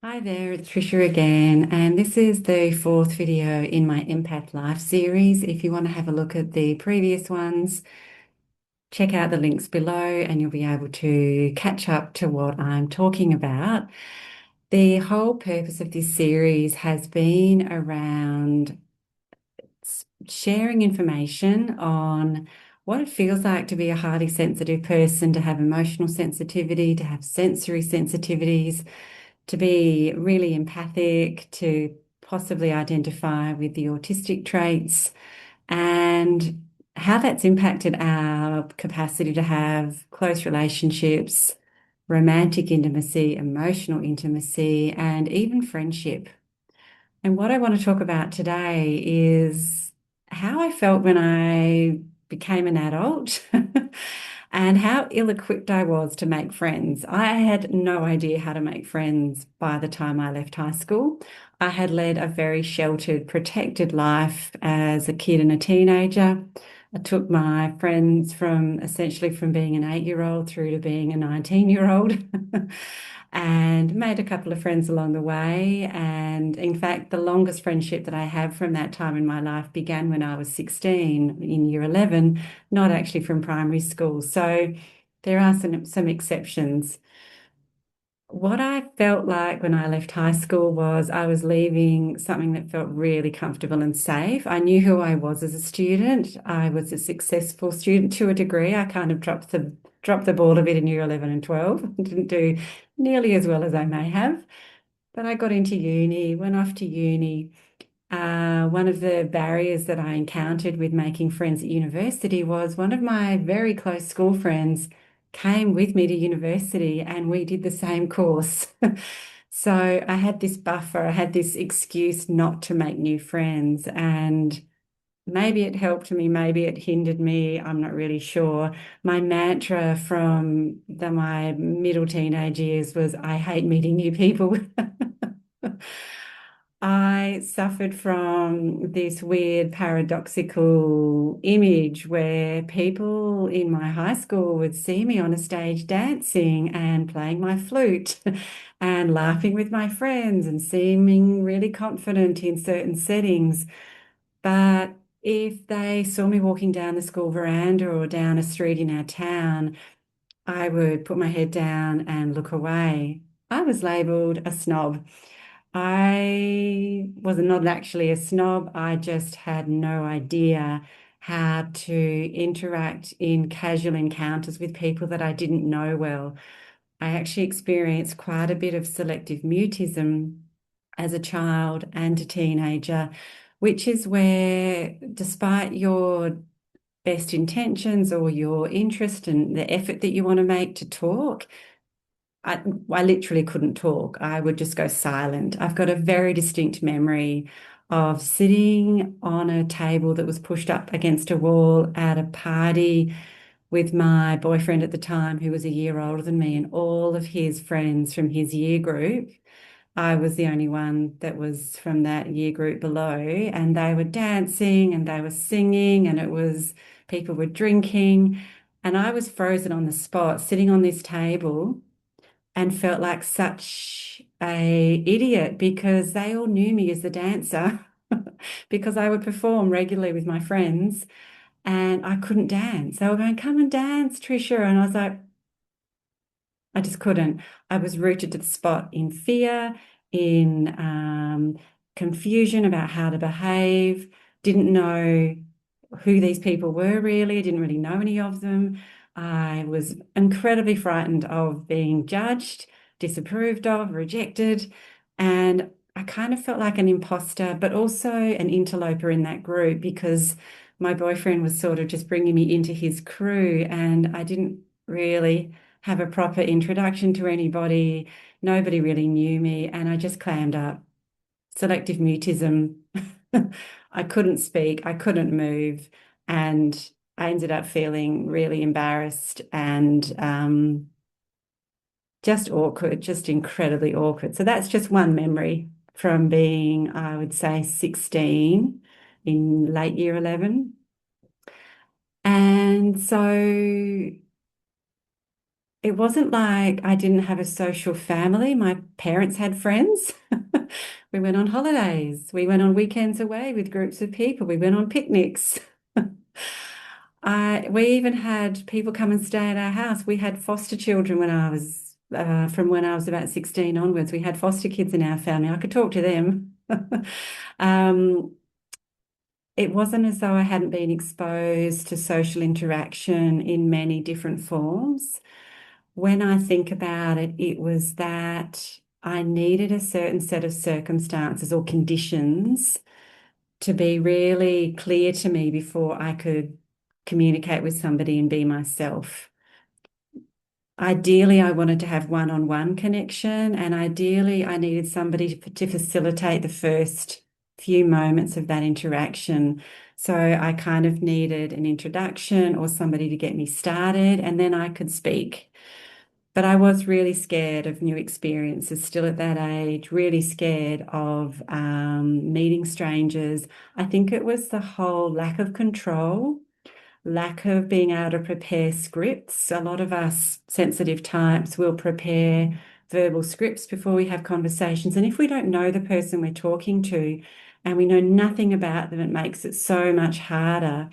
Hi there, it's Tricia again, and this is the fourth video in my Empath-Life series. If you want to have a look at the previous ones, check out the links below and you'll be able to catch up to what I'm talking about. The whole purpose of this series has been around sharing information on what it feels like to be a highly sensitive person, to have emotional sensitivity, to have sensory sensitivities, to be really empathic, to possibly identify with the autistic traits, and how that's impacted our capacity to have close relationships, romantic intimacy, emotional intimacy, and even friendship. And what I want to talk about today is how I felt when I became an adult and how ill-equipped I was to make friends. I had no idea how to make friends by the time I left high school. I had led a very sheltered, protected life as a kid and a teenager. I took my friends from essentially from being an 8-year-old through to being a 19-year-old. And made a couple of friends along the way. And in fact, the longest friendship that I have from that time in my life began when I was 16 in year 11, not actually from primary school. So there are some exceptions. What I felt like when I left high school was I was leaving something that felt really comfortable and safe. I knew who I was as a student. I was a successful student to a degree. I kind of dropped the ball a bit in year 11 and 12. Didn't do nearly as well as I may have. But I got into uni, went off to uni. One of the barriers that I encountered with making friends at university was one of my very close school friends came with me to university and we did the same course. So I had this buffer, I had this excuse not to make new friends, and maybe it helped me, maybe it hindered me, I'm not really sure. My mantra from my middle teenage years was, I hate meeting new people. I suffered from this weird paradoxical image where people in my high school would see me on a stage dancing and playing my flute and laughing with my friends and seeming really confident in certain settings. But if they saw me walking down the school veranda or down a street in our town, I would put my head down and look away. I was labeled a snob. I was not actually a snob. I just had no idea how to interact in casual encounters with people that I didn't know well. I actually experienced quite a bit of selective mutism as a child and a teenager, which is where, despite your best intentions or your interest and the effort that you want to make to talk, I, I literally couldn't talk. I would just go silent. I've got a very distinct memory of sitting on a table that was pushed up against a wall at a party with my boyfriend at the time, who was a year older than me, and all of his friends from his year group. I was the only one that was from that year group below, and they were dancing and they were singing, and it was people were drinking, and I was frozen on the spot, sitting on this table and felt like such a idiot because they all knew me as the dancer because I would perform regularly with my friends and I couldn't dance. They were going, "Come and dance, Tricia." And I was like, I just couldn't. I was rooted to the spot in fear, in confusion about how to behave, didn't know who these people were really, didn't really know any of them. I was incredibly frightened of being judged, disapproved of, rejected, and I kind of felt like an imposter, but also an interloper in that group because my boyfriend was sort of just bringing me into his crew, and I didn't really have a proper introduction to anybody. Nobody really knew me, and I just clammed up. Selective mutism. I couldn't speak, I couldn't move, and I ended up feeling really embarrassed and just awkward, just incredibly awkward. So that's just one memory from being, I would say, 16 in late year 11. And so it wasn't like I didn't have a social family. My parents had friends. We went on holidays. We went on weekends away with groups of people. We went on picnics. We even had people come and stay at our house. We had foster children when I was from when I was about 16 onwards. We had foster kids in our family. I could talk to them. Um, it wasn't as though I hadn't been exposed to social interaction in many different forms. When I think about it, it was that I needed a certain set of circumstances or conditions to be really clear to me before I could communicate with somebody and be myself. Ideally, I wanted to have one-on-one connection, and ideally, I needed somebody to facilitate the first few moments of that interaction. So I kind of needed an introduction or somebody to get me started, and then I could speak. But I was really scared of new experiences still at that age, really scared of meeting strangers. I think it was the whole lack of control, lack of being able to prepare scripts. A lot of us sensitive types will prepare verbal scripts before we have conversations. And if we don't know the person we're talking to and we know nothing about them, it makes it so much harder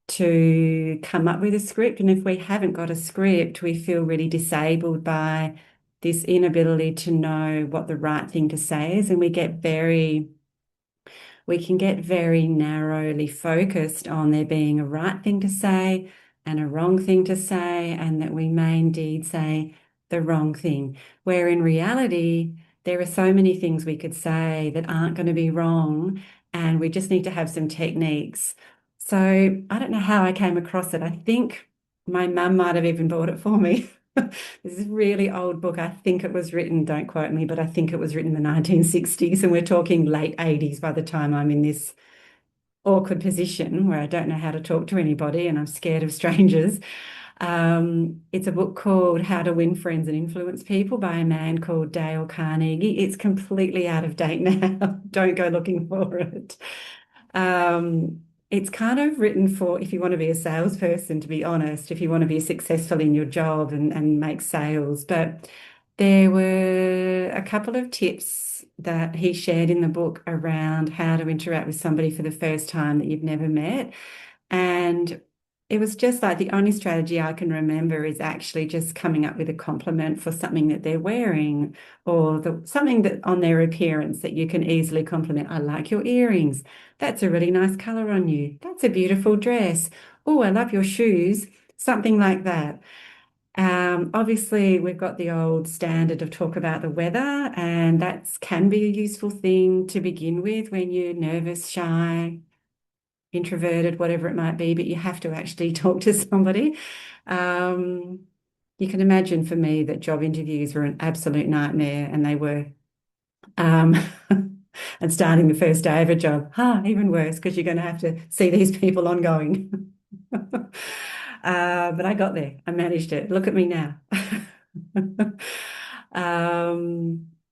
to come up with a script. And if we haven't got a script, we feel really disabled by this inability to know what the right thing to say is. And we can get very narrowly focused on there being a right thing to say and a wrong thing to say, and that we may indeed say the wrong thing. Where in reality, there are so many things we could say that aren't going to be wrong, and we just need to have some techniques. So I don't know how I came across it. I think my mum might have even bought it for me. This is a really old book. I think it was written, don't quote me, but I think it was written in the 1960s, and we're talking late 80s by the time I'm in this awkward position where I don't know how to talk to anybody and I'm scared of strangers. It's a book called How to Win Friends and Influence People by a man called Dale Carnegie. It's completely out of date now. Don't go looking for it. It's kind of written for if you want to be a salesperson, to be honest, if you want to be successful in your job and make sales. But there were a couple of tips that he shared in the book around how to interact with somebody for the first time that you've never met. And it was just like the only strategy I can remember is actually just coming up with a compliment for something that they're wearing or something that on their appearance that you can easily compliment. I like your earrings. That's a really nice color on you. That's a beautiful dress. Oh, I love your shoes. Something like that. Obviously, we've got the old standard of talk about the weather, and that can be a useful thing to begin with when you're nervous, shy, introverted, whatever it might be, but you have to actually talk to somebody. Um, you can imagine for me that job interviews were an absolute nightmare, and they were. Um, and starting the first day of a job, even worse because you're going to have to see these people ongoing. But I got there. I managed it. Look at me now.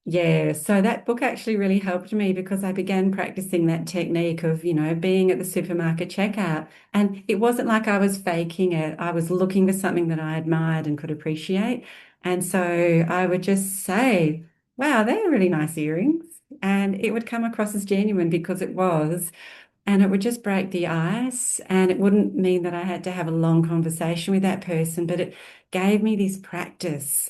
Yeah, so that book actually really helped me because I began practicing that technique of, being at the supermarket checkout. And it wasn't like I was faking it. I was looking for something that I admired and could appreciate. And so I would just say, wow, they're really nice earrings. And it would come across as genuine because it was. And it would just break the ice. And it wouldn't mean that I had to have a long conversation with that person, but it gave me this practice.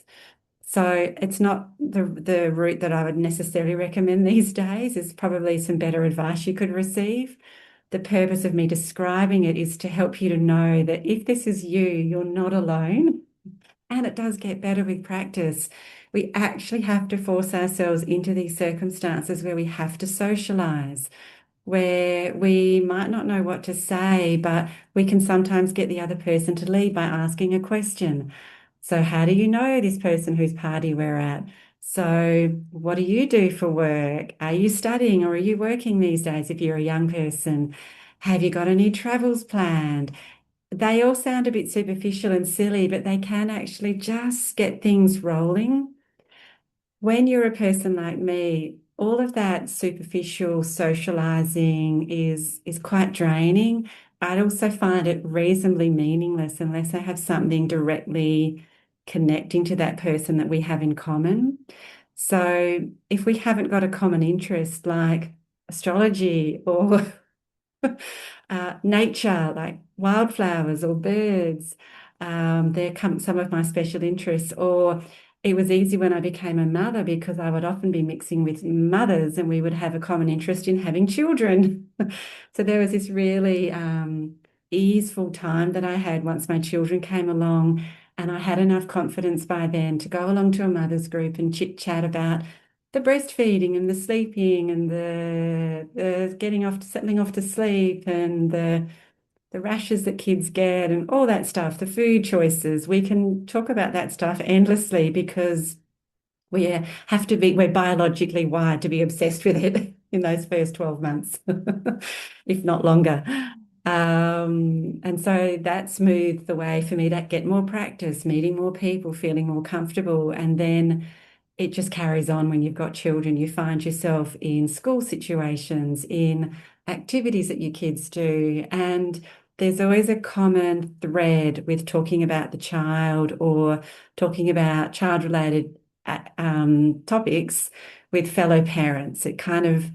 So it's not the route that I would necessarily recommend these days. Is probably some better advice you could receive. The purpose of me describing it is to help you to know that if this is you, you're not alone. And it does get better with practice. We actually have to force ourselves into these circumstances where we have to socialize, where we might not know what to say, but we can sometimes get the other person to lead by asking a question. So, how do you know this person whose party we're at? So, what do you do for work? Are you studying or are you working these days if you're a young person? Have you got any travels planned? They all sound a bit superficial and silly, but they can actually just get things rolling. When you're a person like me, all of that superficial socializing is quite draining. I'd also find it reasonably meaningless unless I have something directly connecting to that person that we have in common. So if we haven't got a common interest like astrology or nature, like wildflowers or birds. They're some of my special interests. Or it was easy when I became a mother because I would often be mixing with mothers and we would have a common interest in having children. So there was this really easeful time that I had once my children came along. And I had enough confidence by then to go along to a mother's group and chit chat about the breastfeeding and the sleeping and the getting off to settling off to sleep and the rashes that kids get and all that stuff, the food choices. We can talk about that stuff endlessly because we we're biologically wired to be obsessed with it in those first 12 months, if not longer. And so that smoothed the way for me to get more practice, meeting more people, feeling more comfortable. And then it just carries on when you've got children. You find yourself in school situations, in activities that your kids do, and there's always a common thread with talking about the child or talking about child-related topics with fellow parents. It kind of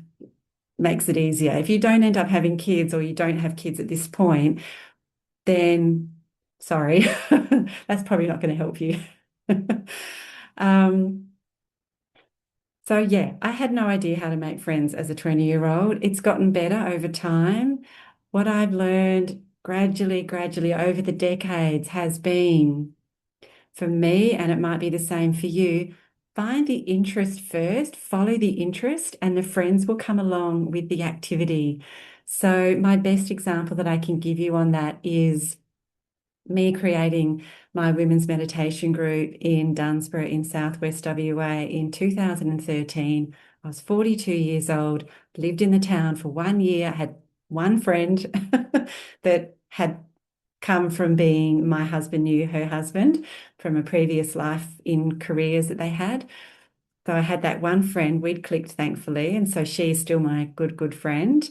makes it easier. If you don't end up having kids or you don't have kids at this point, then sorry, that's probably not going to help you. Um, so yeah, I had no idea how to make friends as a 20-year-old. It's gotten better over time. What I've learned gradually over the decades has been for me, and it might be the same for you, find the interest first, follow the interest, and the friends will come along with the activity. So my best example that I can give you on that is me creating my women's meditation group in Dunsborough in Southwest WA in 2013. I was 42 years old, lived in the town for 1 year, had one friend that had come from being my husband knew her husband from a previous life in careers that they had. So I had that one friend, we'd clicked thankfully, and so she's still my good friend.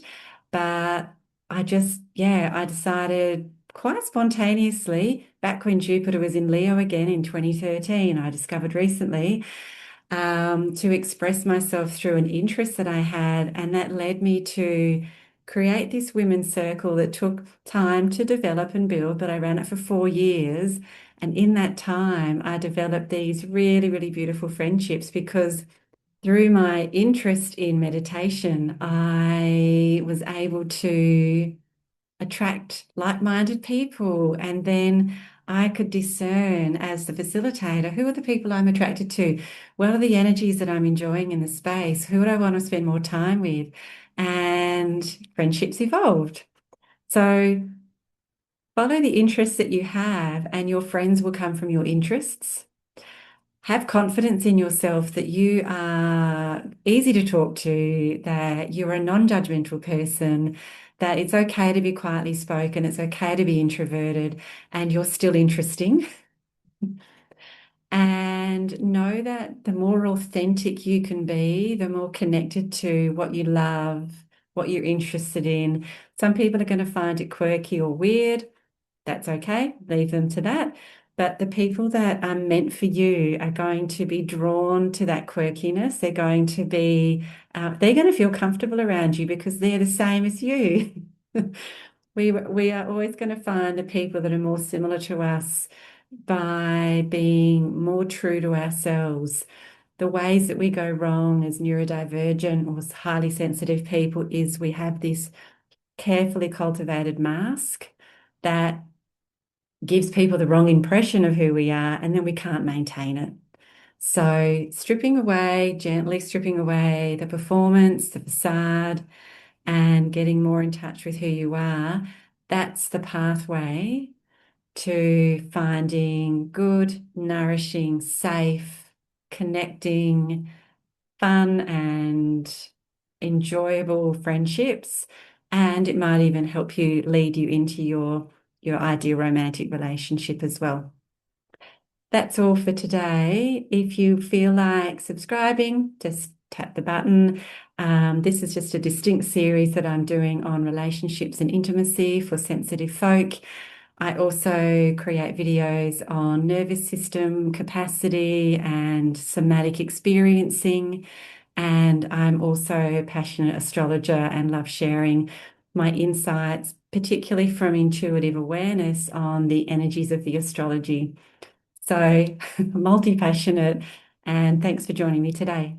But I decided quite spontaneously, back when Jupiter was in Leo again in 2013, I discovered recently, to express myself through an interest that I had. And that led me to create this women's circle that took time to develop and build, but I ran it for 4 years. And in that time, I developed these really beautiful friendships because through my interest in meditation, I was able to attract like-minded people. And then I could discern as the facilitator, who are the people I'm attracted to? What are the energies that I'm enjoying in the space? Who would I want to spend more time with? And friendships evolved. So follow the interests that you have, and your friends will come from your interests. Have confidence in yourself that you are easy to talk to, that you're a non-judgmental person, that it's okay to be quietly spoken, it's okay to be introverted, and you're still interesting. And know that the more authentic you can be, the more connected to what you love, what you're interested in. Some people are going to find it quirky or weird. That's okay, leave them to that. But the people that are meant for you are going to be drawn to that quirkiness. They're going to feel comfortable around you because they're the same as you. We are always going to find the people that are more similar to us by being more true to ourselves. The ways that we go wrong as neurodivergent or as highly sensitive people is we have this carefully cultivated mask that gives people the wrong impression of who we are, and then we can't maintain it. So gently stripping away the performance, the facade, and getting more in touch with who you are, that's the pathway to finding good, nourishing, safe, connecting, fun and enjoyable friendships. And it might even help you lead you into your ideal romantic relationship as well. That's all for today. If you feel like subscribing, just tap the button. This is just a distinct series that I'm doing on relationships and intimacy for sensitive folk. I also create videos on nervous system capacity and somatic experiencing. And I'm also a passionate astrologer and love sharing my insights, particularly from intuitive awareness on the energies of the astrology. So, multi-passionate, and thanks for joining me today.